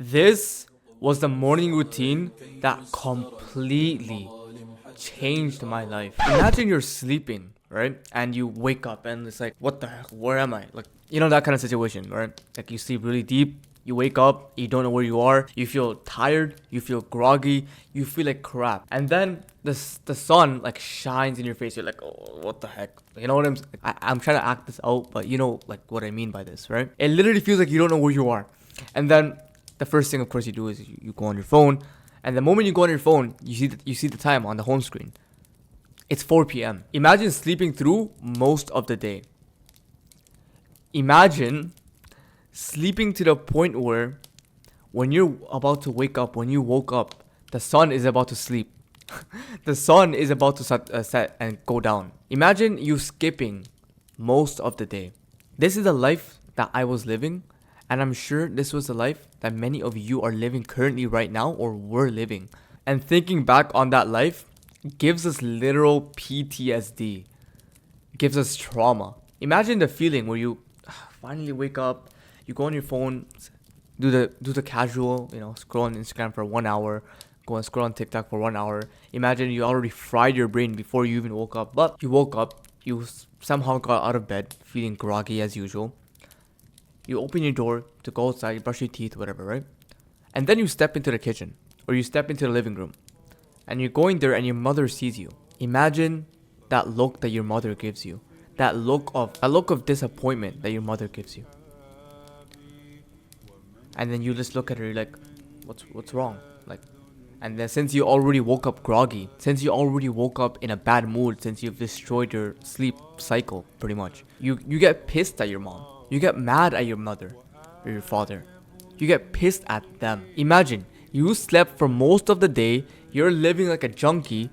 This was the morning routine that completely changed my life. Imagine you're sleeping, right? And you wake up and it's like, what the heck? Where am I? Like, that kind of situation, right? Like you sleep really deep, you wake up, you don't know where you are, you feel tired, you feel groggy, you feel like crap. And then the sun like shines in your face. You're like, oh, what the heck? You know what I'm trying to act this out, but you know like what I mean by this, right? It literally feels like you don't know where you are. And then the first thing of course you do is you go on your phone, and the moment you go on your phone, you see the time on the home screen. It's 4 p.m. Imagine sleeping through most of the day. Imagine sleeping to the point where when you're about to wake up, when you woke up, the sun is about to sleep. The sun is about to set and go down. Imagine you skipping most of the day. This is the life that I was living, and I'm sure this was the life that many of you are living currently right now or were living. And thinking back on that life gives us literal PTSD, gives us trauma. Imagine the feeling where you finally wake up, you go on your phone, do the casual, scroll on Instagram for 1 hour, go and scroll on TikTok for 1 hour. Imagine you already fried your brain before you even woke up, but you woke up, you somehow got out of bed feeling groggy as usual. You open your door to go outside, you brush your teeth, whatever, right? And then you step into the kitchen or you step into the living room, and you're going there and your mother sees you. Imagine that look that your mother gives you. That look of disappointment that your mother gives you. And then you just look at her, you're like, what's wrong? Like, and then since you already woke up groggy, since you already woke up in a bad mood, since you've destroyed your sleep cycle pretty much, you get pissed at your mom. You get mad at your mother or your father. You get pissed at them. Imagine you slept for most of the day, you're living like a junkie,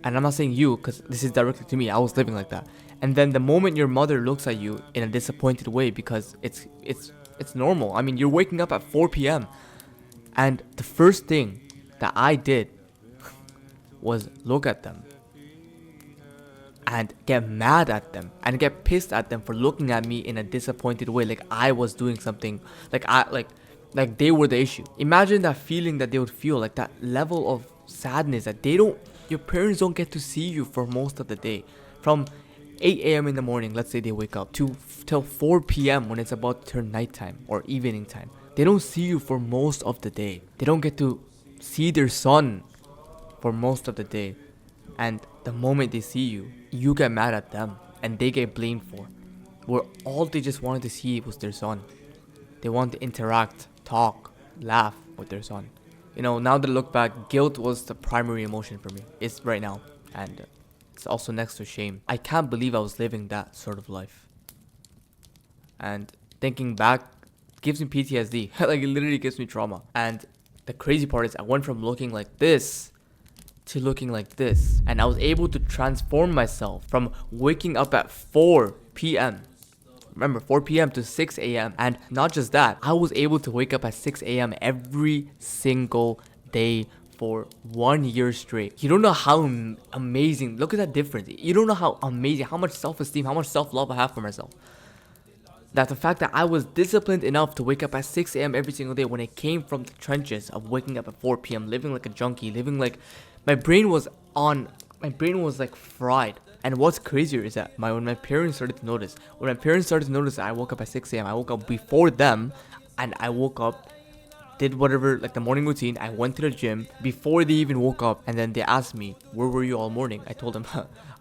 and I'm not saying you because this is directly to me, I was living like that. And then the moment your mother looks at you in a disappointed way, because it's normal. I mean, you're waking up at 4 p.m. And the first thing that I did was look at them and get mad at them and get pissed at them for looking at me in a disappointed way, like I was doing something, like they were the issue. Imagine that feeling that they would feel, like that level of sadness that your parents don't get to see you for most of the day. From 8 a.m. in the morning, let's say they wake up, till 4 p.m. when it's about to turn nighttime or evening time. They don't see you for most of the day. They don't get to see their son for most of the day. And the moment they see you, you get mad at them and they get blamed for. Where all they just wanted to see was their son. They want to interact, talk, laugh with their son. Now that I look back, guilt was the primary emotion for me. It's right now. And it's also next to shame. I can't believe I was living that sort of life. And thinking back gives me PTSD. Like, it literally gives me trauma. And the crazy part is I went from looking like this to looking like this. And I was able to transform myself from waking up at 4 p.m. Remember, 4 p.m. to 6 a.m. And not just that, I was able to wake up at 6 a.m. every single day for 1 year straight. You don't know how amazing, look at that difference. You don't know how amazing, how much self-esteem, how much self-love I have for myself. That the fact that I was disciplined enough to wake up at 6 a.m. every single day, when it came from the trenches of waking up at 4 p.m., living like a junkie, living like, my brain was like fried. And what's crazier is that when my parents started to notice, that I woke up at 6 a.m., I woke up before them, and I woke up, did whatever, like the morning routine. I went to the gym before they even woke up, and then they asked me, where were you all morning? I told them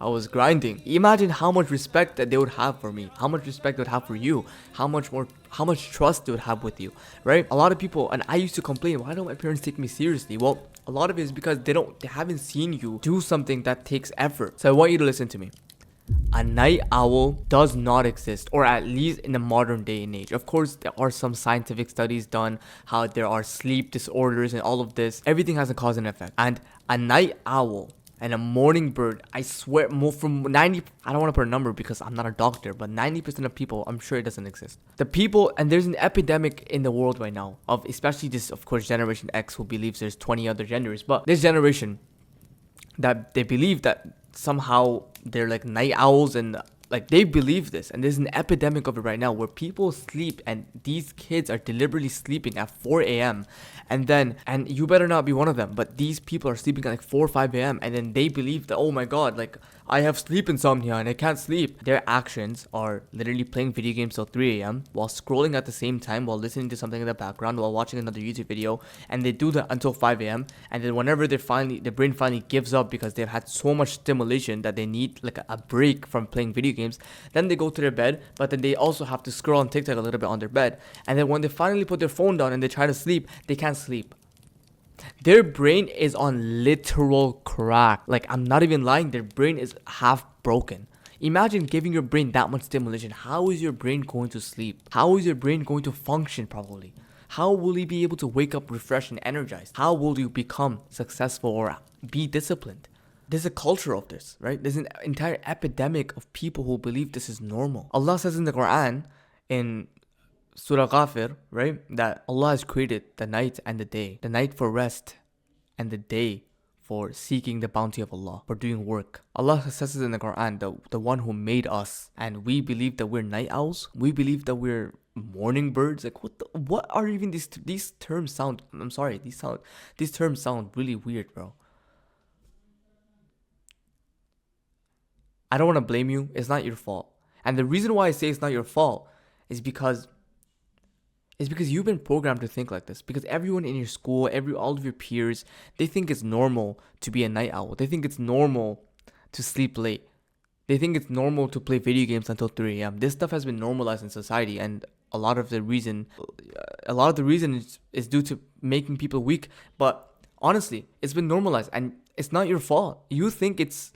I was grinding. Imagine how much respect that they would have for me, how much respect they would have for you, how much trust they would have with you, right? A lot of people, and I used to complain, why don't my parents take me seriously? Well, a lot of it is because they haven't seen you do something that takes effort. So I want you to listen to me. A night owl does not exist, or at least in the modern day and age. Of course, there are some scientific studies done, how there are sleep disorders and all of this. Everything has a cause and effect. And a night owl and a morning bird, I swear, more from 90, I don't want to put a number because I'm not a doctor, but 90% of people, I'm sure it doesn't exist. The people, and there's an epidemic in the world right now of, especially this, of course, Generation X, who believes there's 20 other genders, but this generation that they believe that somehow they're like night owls and like they believe this, and there's an epidemic of it right now where people sleep, and these kids are deliberately sleeping at 4 a.m. And you better not be one of them, but these people are sleeping at like 4 or 5 a.m. and then they believe that, oh my god, like I have sleep insomnia and I can't sleep. Their actions are literally playing video games till 3 a.m. while scrolling at the same time, while listening to something in the background, while watching another YouTube video, and they do that until 5 a.m. And then whenever their brain finally gives up because they've had so much stimulation that they need like a break from playing video games, then they go to their bed, but then they also have to scroll on TikTok a little bit on their bed. And then when they finally put their phone down and they try to sleep, they can't sleep. Their brain is on literal crack. Like, I'm not even lying, their brain is half broken. Imagine giving your brain that much stimulation. How is your brain going to sleep? How is your brain going to function properly? How will you be able to wake up refreshed and energized? How will you become successful or be disciplined? There's a culture of this, right? There's an entire epidemic of people who believe this is normal. Allah says in the Quran, in Surah Ghafir, right, that Allah has created the night and the night for rest and the day for seeking the bounty of Allah, for doing work. Allah says in the Quran, the one who made us, and we believe that we're night owls. We believe that we're morning birds. Like, what are even these terms sound? I'm sorry, these terms sound really weird, bro. I don't want to blame you. It's not your fault. And the reason why I say it's not your fault is because you've been programmed to think like this. Because everyone in your school, all of your peers, they think it's normal to be a night owl. They think it's normal to sleep late. They think it's normal to play video games until 3 a.m. This stuff has been normalized in society, and a lot of the reason is due to making people weak. But honestly, it's been normalized, and it's not your fault. You think it's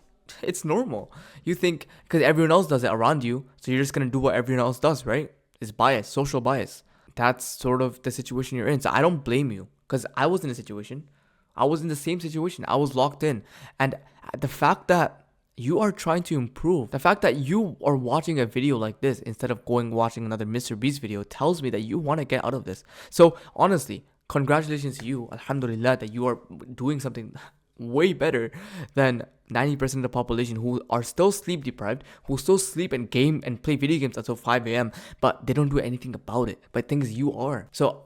normal. You think because everyone else does it around you, so you're just gonna do what everyone else does, right? It's bias, social bias. That's sort of the situation you're in. So I don't blame you, because I was in a situation. I was in the same situation. I was locked in. And the fact that you are trying to improve, the fact that you are watching a video like this instead of watching another Mr. Beast video, tells me that you want to get out of this. So honestly, congratulations to you, alhamdulillah, that you are doing something way better than 90% of the population who are still sleep deprived, who still sleep and game and play video games until 5 a.m. but they don't do anything about it. But things you are. So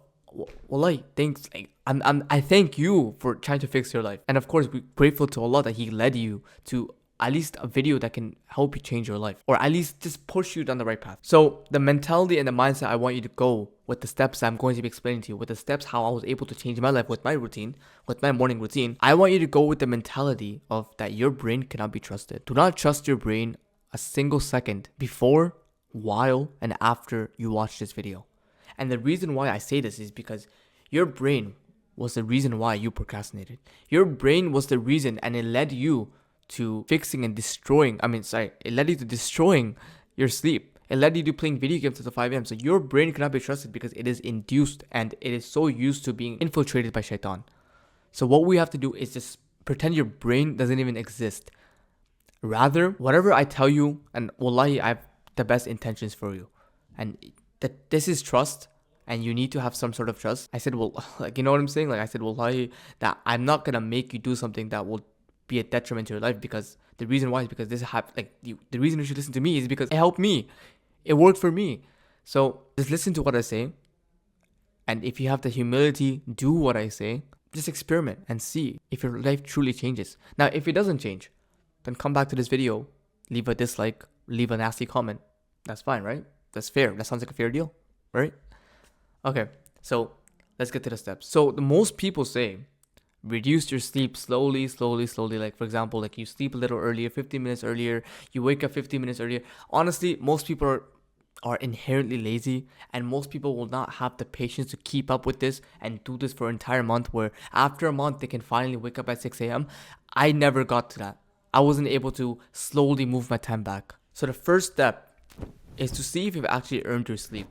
wallahi, thanks. I thank you for trying to fix your life. And of course, we're grateful to Allah that He led you to at least a video that can help you change your life, or at least just push you down the right path. So the mentality and the mindset I want you to go with, the steps I'm going to be explaining to you, with the steps how I was able to change my life with my routine, with my morning routine, I want you to go with the mentality of that your brain cannot be trusted. Do not trust your brain a single second before, while, and after you watch this video. And the reason why I say this is because your brain was the reason why you procrastinated. Your brain was the reason, and it led you to fixing and destroying, it led you to destroying your sleep. It led you to playing video games until 5 a.m. So your brain cannot be trusted because it is induced and it is so used to being infiltrated by shaitan. So what we have to do is just pretend your brain doesn't even exist. Rather, whatever I tell you, and wallahi, I have the best intentions for you. And that this is trust, and you need to have some sort of trust. I said, well, like, you know what I'm saying? Like, I said, wallahi, that I'm not gonna make you do something that will be a detriment to your life, because the reason why is because the reason you should listen to me is because it helped me. It worked for me. So just listen to what I say. And if you have the humility, do what I say. Just experiment and see if your life truly changes. Now, if it doesn't change, then come back to this video, leave a dislike, leave a nasty comment. That's fine, right? That's fair. That sounds like a fair deal, right? Okay, so let's get to the steps. So the most people say, reduce your sleep slowly. Like, for example, like you sleep a little earlier, 15 minutes earlier, you wake up 15 minutes earlier. Honestly, most people are inherently lazy, and most people will not have the patience to keep up with this and do this for an entire month, where after a month they can finally wake up at 6 a.m. I never got to that. I wasn't able to slowly move my time back. So the first step is to see if you've actually earned your sleep.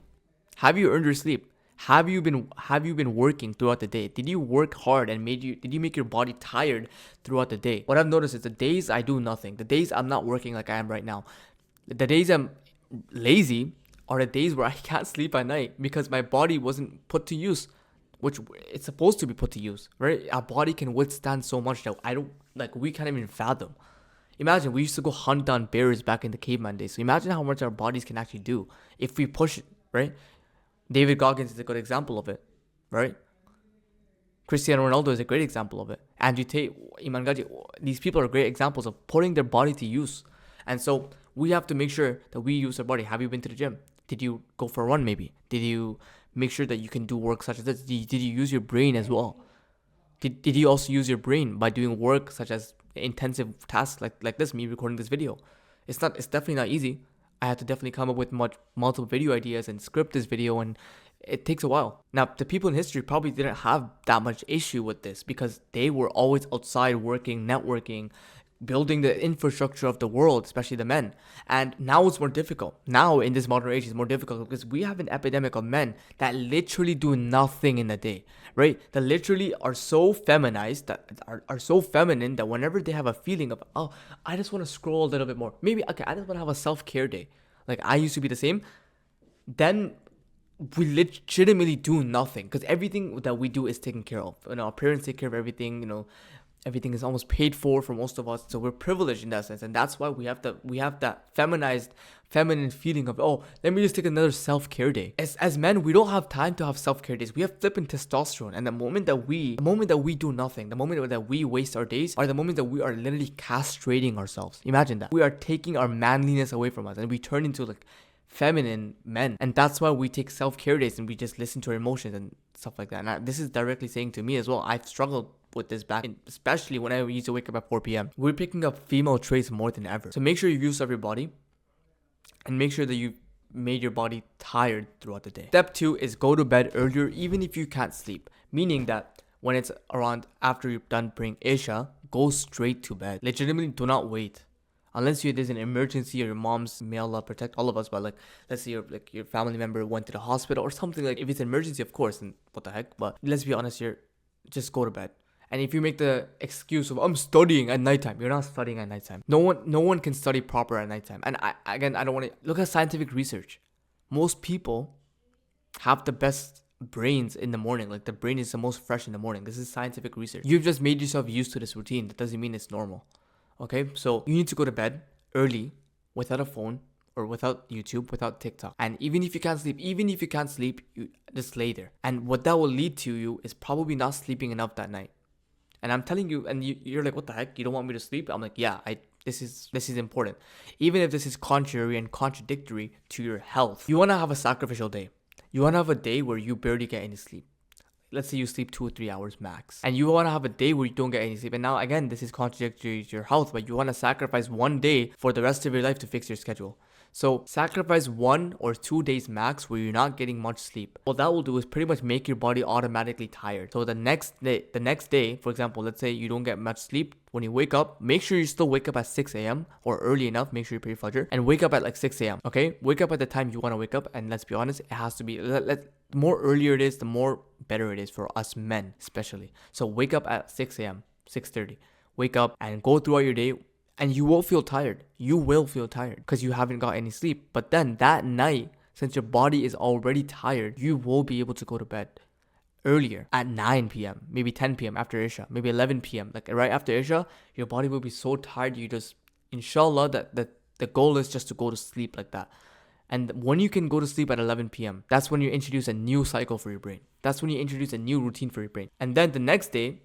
Have you earned your sleep? Have you been working throughout the day? Did you work hard and did you make your body tired throughout the day? What I've noticed is the days I do nothing, the days I'm not working like I am right now, the days I'm lazy are the days where I can't sleep at night because my body wasn't put to use, which it's supposed to be put to use, right? Our body can withstand so much that we can't even fathom. Imagine we used to go hunt down bears back in the caveman days. So imagine how much our bodies can actually do if we push it, right? David Goggins is a good example of it, right? Cristiano Ronaldo is a great example of it. Andrew Tate, Iman Gaji, these people are great examples of putting their body to use. And so we have to make sure that we use our body. Have you been to the gym? Did you go for a run maybe? Did you make sure that you can do work such as this? Did you use your brain as well? Did you also use your brain by doing work such as intensive tasks like this, me recording this video? It's definitely not easy. I had to definitely come up with multiple video ideas and script this video, and it takes a while. Now, the people in history probably didn't have that much issue with this because they were always outside working, networking, building the infrastructure of the world, especially the men. And now it's more difficult. Now in this modern age, it's more difficult because we have an epidemic of men that literally do nothing in a day, right? That literally are so feminized, that are so feminine that whenever they have a feeling of, oh, I just want to scroll a little bit more. Maybe, okay, I just want to have a self-care day. Like I used to be the same. Then we legitimately do nothing because everything that we do is taken care of. Our parents take care of everything, everything is almost paid for most of us, so we're privileged in that sense, and that's why we have that feminine feeling of, oh, let me just take another self-care day. As men, we don't have time to have self-care days. We have flipping testosterone, and the moment that we do nothing, the moment that we waste our days are the moment that we are literally castrating ourselves. Imagine that we are taking our manliness away from us, and we turn into like feminine men. And that's why we take self-care days and we just listen to our emotions and stuff like that. And this is directly saying to me as well, I've struggled with this back in, especially when I used to wake up at 4 p.m. We're picking up female traits more than ever. So make sure you use up your body and make sure that you made your body tired throughout the day. Step 2 is go to bed earlier even if you can't sleep. Meaning that when it's around after you're done praying Isha, go straight to bed. Legitimately do not wait. Unless there's an emergency or your mom's, may Allah protect all of us, but like, let's say your family member went to the hospital or something. Like if it's an emergency, of course, then what the heck. But let's be honest here, just go to bed. And if you make the excuse of, I'm studying at nighttime, you're not studying at nighttime. No one can study proper at nighttime. And I don't want to look at scientific research. Most people have the best brains in the morning. Like the brain is the most fresh in the morning. This is scientific research. You've just made yourself used to this routine. That doesn't mean it's normal. Okay, so you need to go to bed early without a phone or without YouTube, without TikTok. And even if you can't sleep, you just lay there. And what that will lead to you is probably not sleeping enough that night. And I'm telling you, and you're like, what the heck? You don't want me to sleep? I'm like, yeah, this is important. Even if this is contrary and contradictory to your health. You want to have a sacrificial day. You want to have a day where you barely get any sleep. Let's say you sleep 2 or 3 hours max. And you want to have a day where you don't get any sleep. And now, again, this is contradictory to your health, but you want to sacrifice one day for the rest of your life to fix your schedule. So sacrifice 1 or 2 days max where you're not getting much sleep. What that will do is pretty much make your body automatically tired. So the next day, for example, let's say you don't get much sleep. When you wake up, make sure you still wake up at 6 a.m. or early enough. Make sure you pray Fajr and wake up at like 6 a.m. Okay? Wake up at the time you want to wake up. And let's be honest, it has to be, the more earlier it is, the more better it is for us men, especially. So wake up at 6 a.m., 6:30. Wake up and go throughout your day. And you will feel tired. You will feel tired because you haven't got any sleep. But then that night, since your body is already tired, you will be able to go to bed earlier at 9 p.m., maybe 10 p.m. after Isha, maybe 11 p.m. Like right after Isha, your body will be so tired. You just, inshallah, that the goal is just to go to sleep like that. And when you can go to sleep at 11 p.m., that's when you introduce a new cycle for your brain. That's when you introduce a new routine for your brain. And then the next day,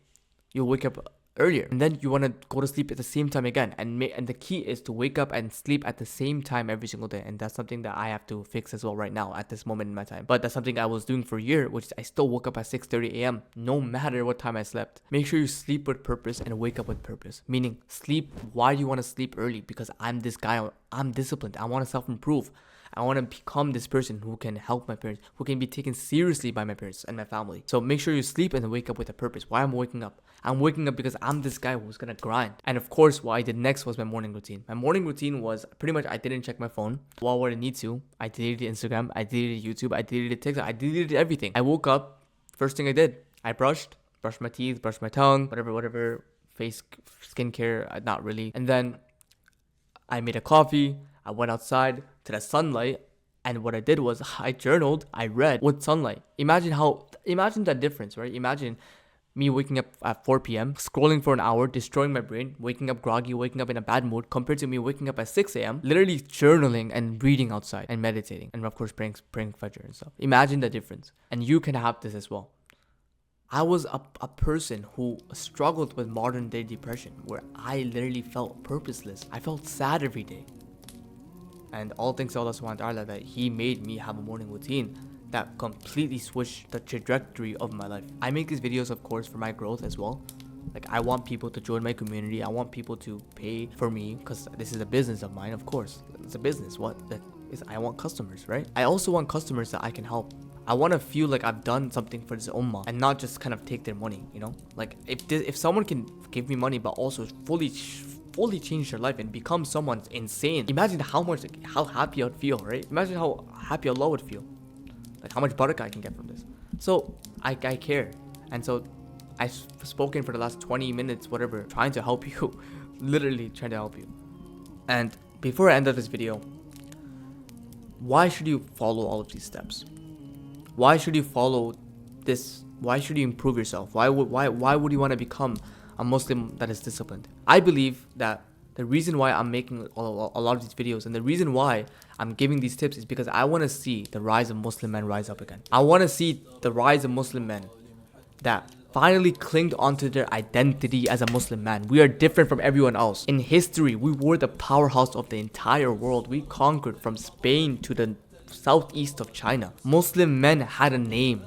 you'll wake up earlier, and then you want to go to sleep at the same time again, and the key is to wake up and sleep at the same time every single day. And that's something that I have to fix as well right now at this moment in my time. But that's something I was doing for a year, which is I still woke up at 6:30 a.m. no matter what time I slept. Make sure you sleep with purpose and wake up with purpose. Meaning sleep. Why do you want to sleep early? Because I'm this guy, I'm disciplined, I want to self-improve. I want to become this person who can help my parents, who can be taken seriously by my parents and my family. So make sure you sleep and wake up with a purpose. Why I'm waking up? I'm waking up because I'm this guy who's going to grind. And of course, what I did next was my morning routine. My morning routine was pretty much I didn't check my phone. While I need to, I deleted Instagram, I deleted YouTube, I deleted TikTok, I deleted everything. I woke up, first thing I did, I brushed my teeth, brushed my tongue, whatever, face, skincare, not really. And then I made a coffee. I went outside to the sunlight, and what I did was I journaled, I read with sunlight. Imagine that difference, right? Imagine Me waking up at 4 p.m., scrolling for an hour, destroying my brain, waking up groggy, waking up in a bad mood, compared to me waking up at 6 a.m., literally journaling and reading outside and meditating, and of course praying Fajr and stuff. Imagine the difference. And you can have this as well. I was a person who struggled with modern day depression, where I literally felt purposeless. I felt sad every day. And all thanks to Allah subhanahu wa ta'ala that He made me have a morning routine that completely switched the trajectory of my life. I make these videos, of course, for my growth as well. Like, I want people to join my community. I want people to pay for me, because this is a business of mine, of course. It's a business. I want customers, right? I also want customers that I can help. I want to feel like I've done something for this ummah and not just kind of take their money, you know? Like, if someone can give me money but also fully change their life and become someone insane, imagine how happy I'd feel, right? Imagine how happy Allah would feel. Like, how much barakah I can get from this. So I care. And so I've spoken for the last 20 minutes, whatever, trying to help you. Literally trying to help you. And before I end up this video, why should you follow all of these steps? Why should you follow this? Why should you improve yourself? Why would you want to become a Muslim that is disciplined? I believe that the reason why I'm making a lot of these videos and the reason why I'm giving these tips is because I want to see the rise of Muslim men rise up again. I want to see the rise of Muslim men that finally clinged onto their identity as a Muslim man. We are different from everyone else. In history, we were the powerhouse of the entire world. We conquered from Spain to the southeast of China. Muslim men had a name.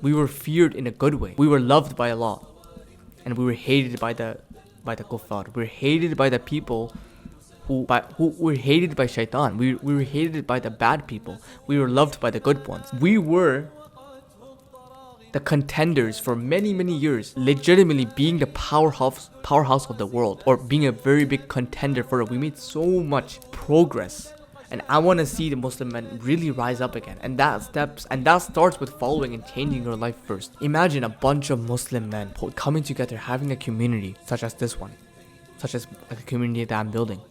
We were feared in a good way. We were loved by Allah. And we were hated by the kuffar. We were hated by the people who were hated by shaitan. We were hated by the bad people. We were loved by the good ones. We were the contenders for many years, legitimately being the powerhouse of the world, or being a very big contender for it. We made so much progress. And I want to see the Muslim men really rise up again. And that starts with following and changing your life first. Imagine a bunch of Muslim men coming together, having a community such as this one, such as a community that I'm building.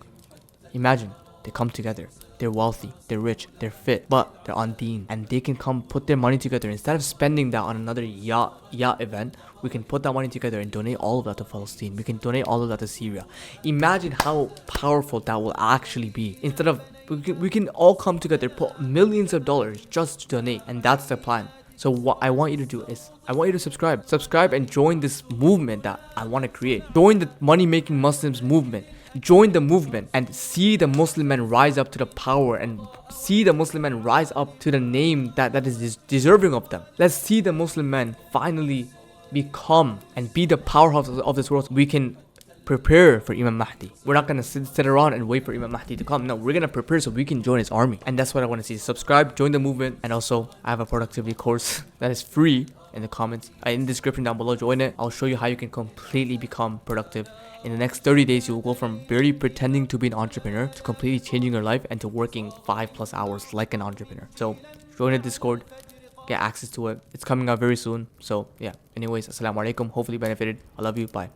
Imagine they come together. They're wealthy, they're rich, they're fit, but they're on deen, and they can come put their money together. Instead of spending that on another yacht event, we can put that money together and donate all of that to Palestine. We can donate all of that to Syria. Imagine how powerful that will actually be. Instead of we can all come together, put millions of dollars just to donate, and that's the plan. So what I want you to do is, I want you to subscribe and join this movement that I want to create. Join the money-making Muslims movement. Join the movement and see the Muslim men rise up to the power, and see the Muslim men rise up to the name that is deserving of them. Let's see the Muslim men finally become and be the powerhouse of this world. We can prepare for Imam Mahdi. We're not going to sit around and wait for Imam Mahdi to come. No, we're going to prepare so we can join his army. And that's what I want to see. Subscribe, join the movement. And also, I have a productivity course that is free in the comments, in the description down below. Join it. I'll show you how you can completely become productive. In the next 30 days, you will go from barely pretending to be an entrepreneur to completely changing your life and to working 5+ hours like an entrepreneur. So join the Discord, get access to it. It's coming out very soon. So yeah, anyways, assalamu alaikum. Hopefully benefited. I love you. Bye.